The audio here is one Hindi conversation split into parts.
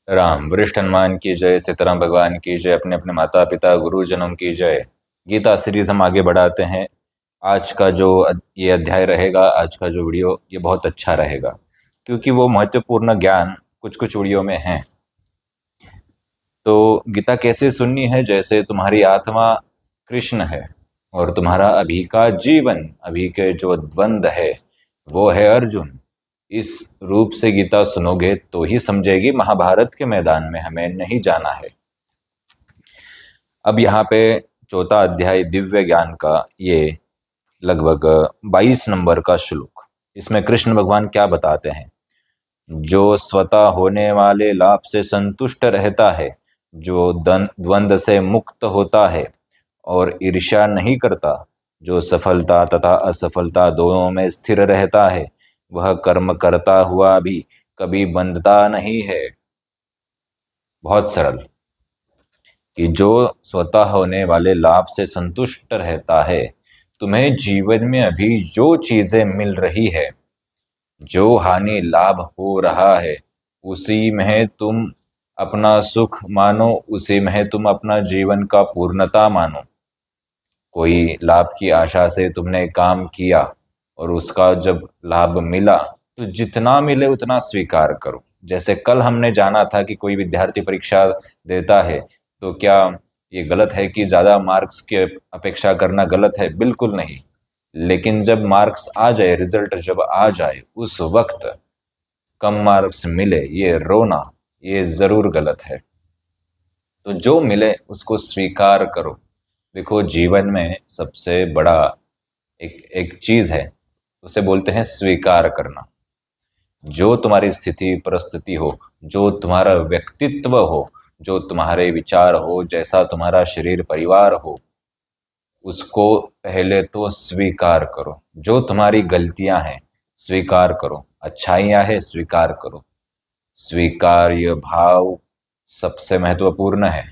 राम वरिष्ठ हनुमान की जय, सीताराम भगवान की जय, अपने अपने माता पिता गुरुजनों की जय। गीता सीरीज हम आगे बढ़ाते हैं। आज का जो ये अध्याय रहेगा, आज का जो वीडियो, ये बहुत अच्छा रहेगा क्योंकि वो महत्वपूर्ण ज्ञान कुछ कुछ वीडियो में है। तो गीता कैसे सुननी है? जैसे तुम्हारी आत्मा कृष्ण है और तुम्हारा अभी का जीवन, अभी के जो द्वंद्व है वो है अर्जुन। इस रूप से गीता सुनोगे तो ही समझेगी महाभारत के मैदान में हमें नहीं जाना है। अब यहाँ पे चौथा अध्याय दिव्य ज्ञान का, ये लगभग 22 नंबर का श्लोक। इसमें कृष्ण भगवान क्या बताते हैं? जो स्वतः होने वाले लाभ से संतुष्ट रहता है, जो द्वंद्व से मुक्त होता है और ईर्ष्या नहीं करता, जो सफलता तथा असफलता दोनों में स्थिर रहता है, वह कर्म करता हुआ भी कभी बंधता नहीं है। बहुत सरल कि जो स्वतः होने वाले लाभ से संतुष्ट रहता है, तुम्हें जीवन में अभी जो चीजें मिल रही है, जो हानि लाभ हो रहा है, उसी में तुम अपना सुख मानो, उसी में तुम अपना जीवन का पूर्णता मानो। कोई लाभ की आशा से तुमने काम किया और उसका जब लाभ मिला तो जितना मिले उतना स्वीकार करो। जैसे कल हमने जाना था कि कोई विद्यार्थी परीक्षा देता है तो क्या ये गलत है कि ज़्यादा मार्क्स की अपेक्षा करना गलत है? बिल्कुल नहीं। लेकिन जब मार्क्स आ जाए, रिजल्ट जब आ जाए, उस वक्त कम मार्क्स मिले ये रोना, ये ज़रूर गलत है। तो जो मिले उसको स्वीकार करो। देखो, जीवन में सबसे बड़ा एक एक चीज़ है, उसे बोलते हैं स्वीकार करना। जो तुम्हारी स्थिति परिस्थिति हो, जो तुम्हारा व्यक्तित्व हो, जो तुम्हारे विचार हो, जैसा तुम्हारा शरीर परिवार हो, उसको पहले तो स्वीकार करो। जो तुम्हारी गलतियां हैं स्वीकार करो, अच्छाइयां हैं स्वीकार करो। स्वीकार्य भाव सबसे महत्वपूर्ण है।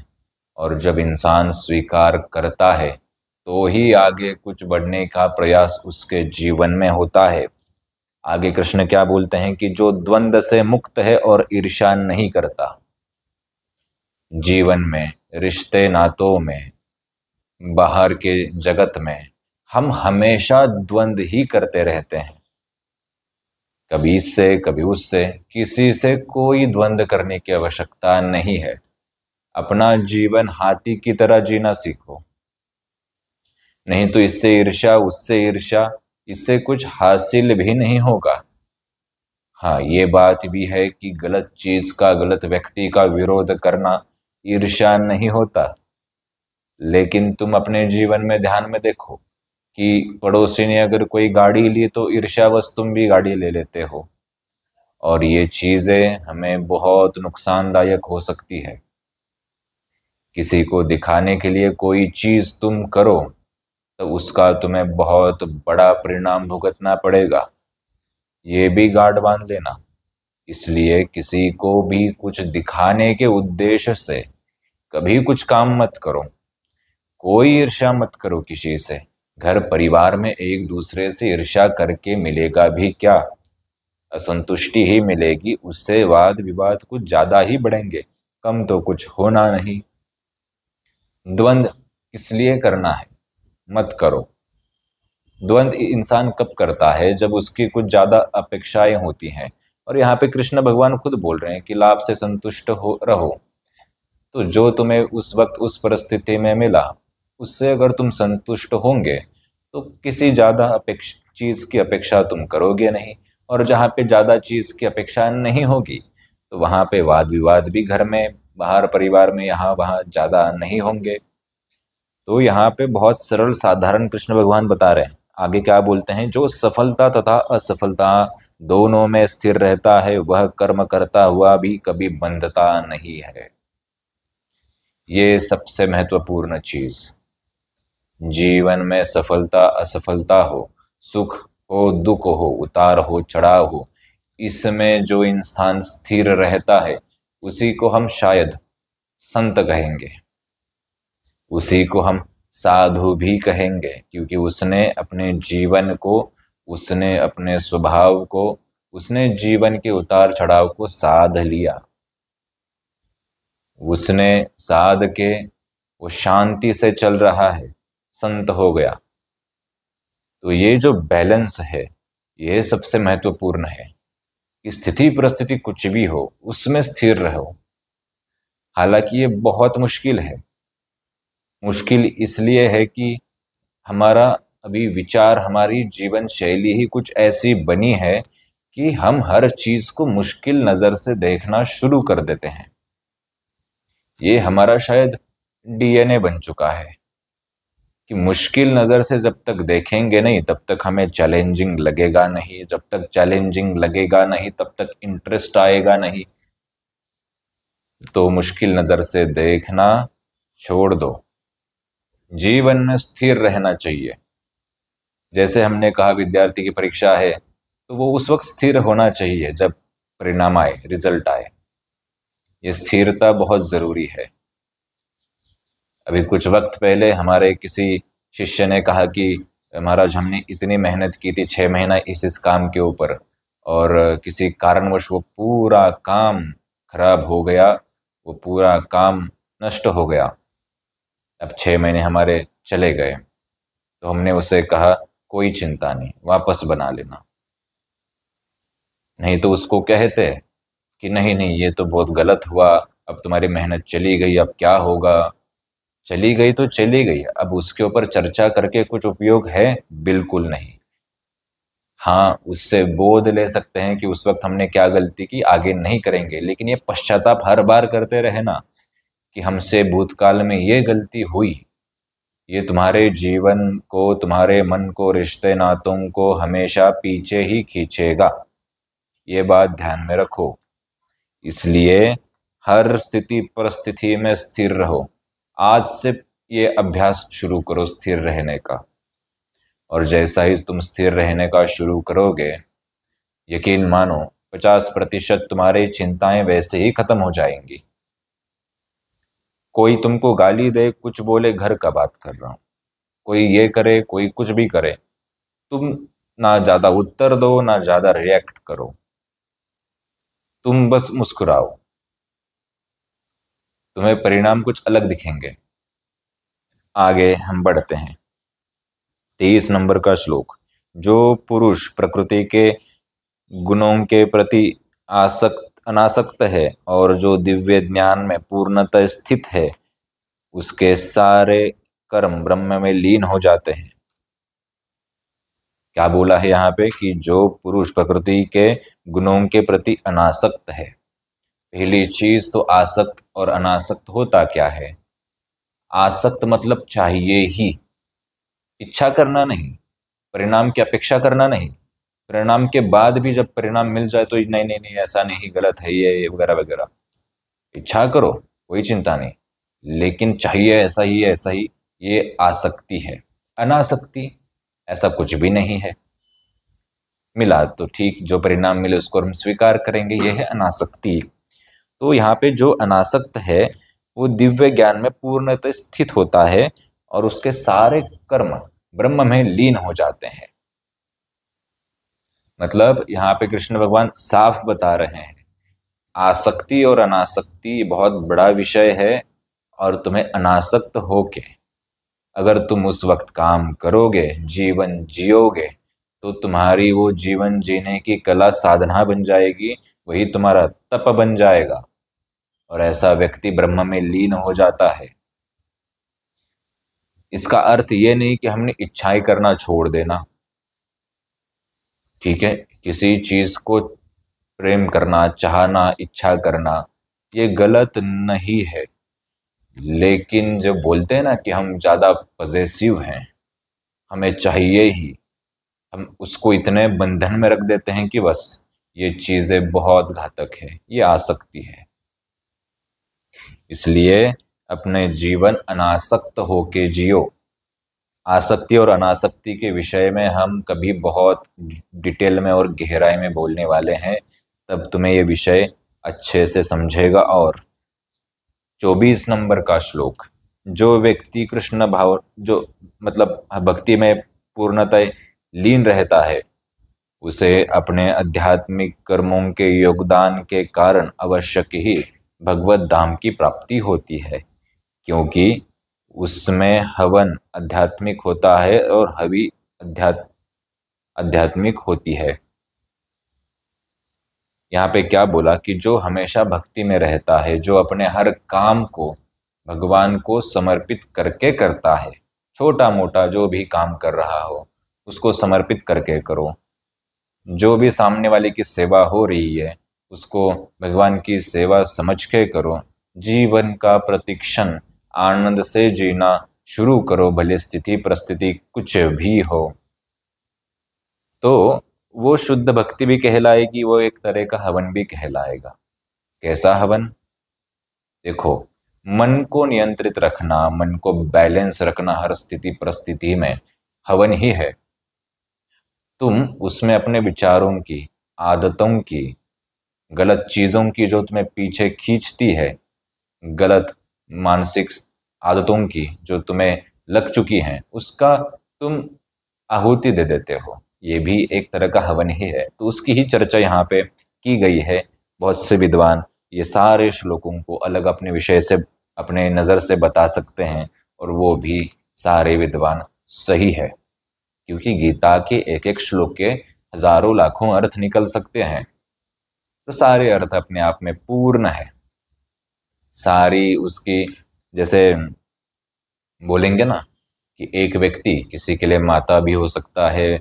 और जब इंसान स्वीकार करता है तो ही आगे कुछ बढ़ने का प्रयास उसके जीवन में होता है। आगे कृष्ण क्या बोलते हैं कि जो द्वंद्व से मुक्त है और ईर्ष्या नहीं करता। जीवन में, रिश्ते नातों में, बाहर के जगत में हम हमेशा द्वंद्व ही करते रहते हैं। कभी इससे कभी उससे, किसी से कोई द्वंद्व करने की आवश्यकता नहीं है। अपना जीवन हाथी की तरह जीना सीखो। नहीं तो इससे ईर्ष्या, उससे ईर्ष्या, इससे कुछ हासिल भी नहीं होगा। हाँ, ये बात भी है कि गलत चीज का, गलत व्यक्ति का विरोध करना ईर्ष्या नहीं होता। लेकिन तुम अपने जीवन में ध्यान में देखो कि पड़ोसी ने अगर कोई गाड़ी ली तो ईर्ष्यावश तुम भी गाड़ी ले लेते हो। और ये चीजें हमें बहुत नुकसानदायक हो सकती है। किसी को दिखाने के लिए कोई चीज तुम करो तो उसका तुम्हें बहुत बड़ा परिणाम भुगतना पड़ेगा। ये भी गार्ड बांध लेना। इसलिए किसी को भी कुछ दिखाने के उद्देश्य से कभी कुछ काम मत करो। कोई ईर्ष्या मत करो किसी से। घर परिवार में एक दूसरे से ईर्ष्या करके मिलेगा भी क्या? असंतुष्टि ही मिलेगी। उससे वाद विवाद कुछ ज्यादा ही बढ़ेंगे, कम तो कुछ होना नहीं। द्वंद्व किस लिए करना है? मत करो। द्वंद्व इंसान कब करता है? जब उसकी कुछ ज्यादा अपेक्षाएं होती हैं। और यहाँ पे कृष्ण भगवान खुद बोल रहे हैं कि लाभ से संतुष्ट हो रहो। तो जो तुम्हें उस वक्त उस परिस्थिति में मिला, उससे अगर तुम संतुष्ट होंगे तो किसी ज़्यादा चीज़ की अपेक्षा तुम करोगे नहीं। और जहाँ पे ज़्यादा चीज़ की अपेक्षा नहीं होगी तो वहाँ पे वाद विवाद भी घर में, बाहर परिवार में, यहाँ वहाँ ज़्यादा नहीं होंगे। तो यहाँ पे बहुत सरल साधारण कृष्ण भगवान बता रहे हैं। आगे क्या बोलते हैं? जो सफलता तथा असफलता दोनों में स्थिर रहता है, वह कर्म करता हुआ भी कभी बंधता नहीं है। ये सबसे महत्वपूर्ण चीज। जीवन में सफलता असफलता हो, सुख हो दुख हो, उतार हो चढ़ाव हो, इसमें जो इंसान स्थिर रहता है उसी को हम शायद संत कहेंगे, उसी को हम साधु भी कहेंगे। क्योंकि उसने अपने जीवन को, उसने अपने स्वभाव को, उसने जीवन के उतार चढ़ाव को साध लिया। उसने साध के वो शांति से चल रहा है, संत हो गया। तो ये जो बैलेंस है ये सबसे महत्वपूर्ण है कि स्थिति परिस्थिति कुछ भी हो उसमें स्थिर रहो। हालांकि ये बहुत मुश्किल है। मुश्किल इसलिए है कि हमारा अभी विचार, हमारी जीवन शैली ही कुछ ऐसी बनी है कि हम हर चीज को मुश्किल नजर से देखना शुरू कर देते हैं। ये हमारा शायद डीएनए बन चुका है कि मुश्किल नज़र से जब तक देखेंगे नहीं तब तक हमें चैलेंजिंग लगेगा नहीं, जब तक चैलेंजिंग लगेगा नहीं तब तक इंटरेस्ट आएगा नहीं। तो मुश्किल नज़र से देखना छोड़ दो, जीवन में स्थिर रहना चाहिए। जैसे हमने कहा विद्यार्थी की परीक्षा है तो वो उस वक्त स्थिर होना चाहिए जब परिणाम आए, रिजल्ट आए। ये स्थिरता बहुत ज़रूरी है। अभी कुछ वक्त पहले हमारे किसी शिष्य ने कहा कि महाराज हमने इतनी मेहनत की थी 6 महीना इस काम के ऊपर, और किसी कारणवश वो पूरा काम खराब हो गया, वो पूरा काम नष्ट हो गया। अब 6 महीने हमारे चले गए। तो हमने उसे कहा कोई चिंता नहीं, वापस बना लेना। नहीं तो उसको कहते कि नहीं नहीं ये तो बहुत गलत हुआ, अब तुम्हारी मेहनत चली गई, अब क्या होगा। चली गई तो चली गई, अब उसके ऊपर चर्चा करके कुछ उपयोग है? बिल्कुल नहीं। हाँ, उससे बोध ले सकते हैं कि उस वक्त हमने क्या गलती की, आगे नहीं करेंगे। लेकिन ये पश्चाताप हर बार करते रहे ना कि हमसे भूतकाल में ये गलती हुई, ये तुम्हारे जीवन को, तुम्हारे मन को, रिश्ते नातों को हमेशा पीछे ही खींचेगा। ये बात ध्यान में रखो। इसलिए हर स्थिति परिस्थिति में स्थिर रहो। आज से ये अभ्यास शुरू करो स्थिर रहने का। और जैसा ही तुम स्थिर रहने का शुरू करोगे, यकीन मानो 50% तुम्हारी चिंताएं वैसे ही खत्म हो जाएंगी। कोई तुमको गाली दे, कुछ बोले, घर का बात कर रहा हूं, कोई ये करे, कोई कुछ भी करे, तुम ना ज्यादा उत्तर दो ना ज्यादा रिएक्ट करो, तुम बस मुस्कुराओ। तुम्हें परिणाम कुछ अलग दिखेंगे। आगे हम बढ़ते हैं। 23 नंबर का श्लोक। जो पुरुष प्रकृति के गुणों के प्रति अनासक्त है और जो दिव्य ज्ञान में पूर्णतः स्थित है, उसके सारे कर्म ब्रह्म में लीन हो जाते हैं। क्या बोला है यहाँ पे कि जो पुरुष प्रकृति के गुणों के प्रति अनासक्त है। पहली चीज तो आसक्त और अनासक्त होता क्या है। आसक्त मतलब चाहिए ही, इच्छा करना नहीं, परिणाम की अपेक्षा करना नहीं। परिणाम के बाद भी जब परिणाम मिल जाए तो नहीं नहीं नहीं ऐसा नहीं, गलत है ये वगैरह वगैरह। इच्छा करो, कोई चिंता नहीं, लेकिन चाहिए ऐसा ही है, ऐसा ही, ये आसक्ति है। अनासक्ति ऐसा कुछ भी नहीं है। मिला तो ठीक, जो परिणाम मिले उसको हम स्वीकार करेंगे, ये है अनासक्ति। तो यहाँ पे जो अनासक्त है वो दिव्य ज्ञान में पूर्णतः स्थित होता है और उसके सारे कर्म ब्रह्म में लीन हो जाते हैं। मतलब यहाँ पे कृष्ण भगवान साफ बता रहे हैं, आसक्ति और अनासक्ति बहुत बड़ा विषय है। और तुम्हें अनासक्त होके अगर तुम उस वक्त काम करोगे, जीवन जियोगे, तो तुम्हारी वो जीवन जीने की कला साधना बन जाएगी, वही तुम्हारा तप बन जाएगा। और ऐसा व्यक्ति ब्रह्म में लीन हो जाता है। इसका अर्थ ये नहीं कि हमने इच्छाएं करना छोड़ देना। ठीक है, किसी चीज को प्रेम करना, चाहना, इच्छा करना, ये गलत नहीं है। लेकिन जब बोलते हैं ना कि हम ज्यादा पजेसिव हैं, हमें चाहिए ही, हम उसको इतने बंधन में रख देते हैं कि बस ये चीजें बहुत घातक है, ये आसक्ति है। इसलिए अपने जीवन अनासक्त होके जियो। आसक्ति और अनासक्ति के विषय में हम कभी बहुत डिटेल में और गहराई में बोलने वाले हैं, तब तुम्हें ये विषय अच्छे से समझेगा। और 24 नंबर का श्लोक। जो व्यक्ति कृष्ण भाव, जो मतलब भक्ति में पूर्णतः लीन रहता है, उसे अपने आध्यात्मिक कर्मों के योगदान के कारण अवश्य ही भगवत धाम की प्राप्ति होती है, क्योंकि उसमें हवन आध्यात्मिक होता है और हवि आध्यात्मिक होती है। यहाँ पे क्या बोला कि जो हमेशा भक्ति में रहता है, जो अपने हर काम को भगवान को समर्पित करके करता है, छोटा मोटा जो भी काम कर रहा हो उसको समर्पित करके करो। जो भी सामने वाले की सेवा हो रही है उसको भगवान की सेवा समझ के करो। जीवन का प्रतिक्षण आनंद से जीना शुरू करो, भले स्थिति परिस्थिति कुछ भी हो। तो वो शुद्ध भक्ति भी कहलाएगी, वो एक तरह का हवन भी कहलाएगा। कैसा हवन? देखो, मन को नियंत्रित रखना, मन को बैलेंस रखना हर स्थिति परिस्थिति में हवन ही है। तुम उसमें अपने विचारों की, आदतों की, गलत चीज़ों की जो तुम्हें पीछे खींचती है, गलत मानसिक आदतों की जो तुम्हें लग चुकी हैं, उसका तुम आहुति दे देते हो, ये भी एक तरह का हवन ही है। तो उसकी ही चर्चा यहाँ पे की गई है। बहुत से विद्वान ये सारे श्लोकों को अलग अपने विषय से, अपने नज़र से बता सकते हैं, और वो भी सारे विद्वान सही है, क्योंकि गीता के एक एक श्लोक के हजारों लाखों अर्थ निकल सकते हैं। तो सारे अर्थ अपने आप में पूर्ण है। सारी उसकी, जैसे बोलेंगे ना कि एक व्यक्ति किसी के लिए माता भी हो सकता है,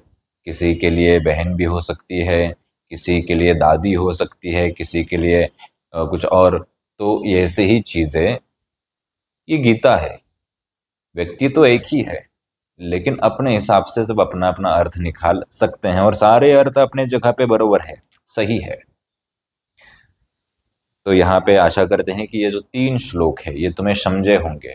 किसी के लिए बहन भी हो सकती है, किसी के लिए दादी हो सकती है, किसी के लिए कुछ और। तो ये ऐसे ही चीज़ें, ये गीता है। व्यक्ति तो एक ही है, लेकिन अपने हिसाब से सब अपना अपना अर्थ निकाल सकते हैं, और सारे अर्थ अपने जगह पे बरोबर है, सही है। तो यहाँ पे आशा करते हैं कि ये जो 3 श्लोक है ये तुम्हें समझे होंगे।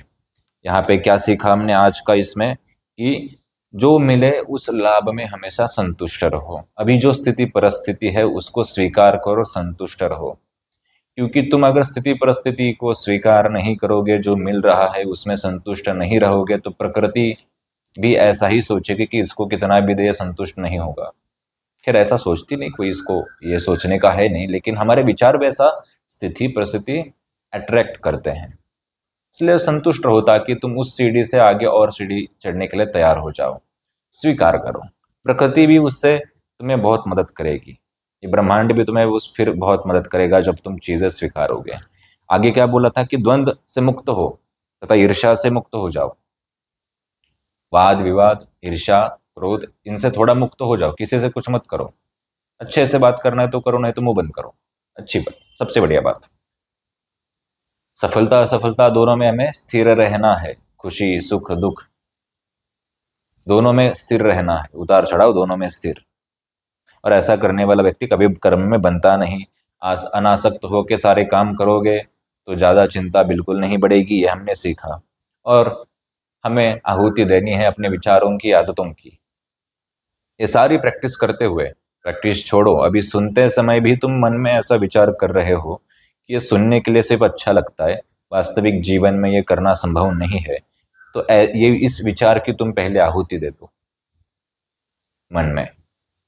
यहाँ पे क्या सीखा हमने आज का इसमें, कि जो मिले उस लाभ में हमेशा संतुष्ट रहो। अभी जो स्थिति परिस्थिति है उसको स्वीकार करो, संतुष्ट रहो। क्योंकि तुम अगर स्थिति परिस्थिति को स्वीकार नहीं करोगे, जो मिल रहा है उसमें संतुष्ट नहीं रहोगे, तो प्रकृति भी ऐसा ही सोचेगी कि इसको कितना भी दे संतुष्ट नहीं होगा। खैर ऐसा सोचती नहीं कोई, इसको ये सोचने का है नहीं, लेकिन हमारे विचार वैसा स्थिति परिस्थिति अट्रैक्ट करते हैं। इसलिए संतुष्ट रहो ताकि तुम उस सीढ़ी से आगे और सीढ़ी चढ़ने के लिए तैयार हो जाओ। स्वीकार करो, प्रकृति भी उससे तुम्हें बहुत मदद करेगी, ये ब्रह्मांड भी तुम्हें उस फिर बहुत मदद करेगा जब तुम चीज़ें स्वीकारोगे। आगे क्या बोला था कि द्वंद्व से मुक्त हो तथा ईर्ष्या से मुक्त हो जाओ। वाद विवाद, ईर्ष्या, क्रोध, इनसे थोड़ा मुक्त हो जाओ। किसी से कुछ मत करो, अच्छे से बात करना है तो करो, नहीं तो मुंह बंद करो। अच्छी बात, सबसे बढ़िया बात। सफलता असफलता दोनों में हमें स्थिर रहना है। खुशी सुख दुख दोनों में स्थिर रहना है, उतार चढ़ाव दोनों में स्थिर। और ऐसा करने वाला व्यक्ति कभी कर्म में बनता नहीं। अनासक्त होकर सारे काम करोगे तो ज़्यादा चिंता बिल्कुल नहीं बढ़ेगी, ये हमने सीखा। और हमें आहुति देनी है अपने विचारों की, आदतों की। ये सारी प्रैक्टिस करते हुए, प्रैक्टिस छोड़ो, अभी सुनते समय भी तुम मन में ऐसा विचार कर रहे हो कि ये सुनने के लिए सिर्फ अच्छा लगता है, वास्तविक जीवन में ये करना संभव नहीं है, तो ये इस विचार की तुम पहले आहुति दे दो मन में।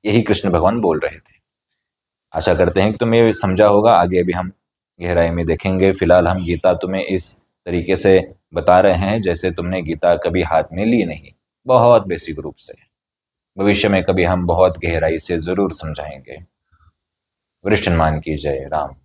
यही कृष्ण भगवान बोल रहे थे। आशा करते हैं कि तुम्हें ये समझा होगा। आगे भी हम गहराई में देखेंगे। फिलहाल हम गीता तुम्हें इस तरीके से बता रहे हैं जैसे तुमने गीता कभी हाथ में ली नहीं, बहुत बेसिक रूप से। भविष्य में कभी हम बहुत गहराई से जरूर समझाएंगे। वृषण मान की जय। राम।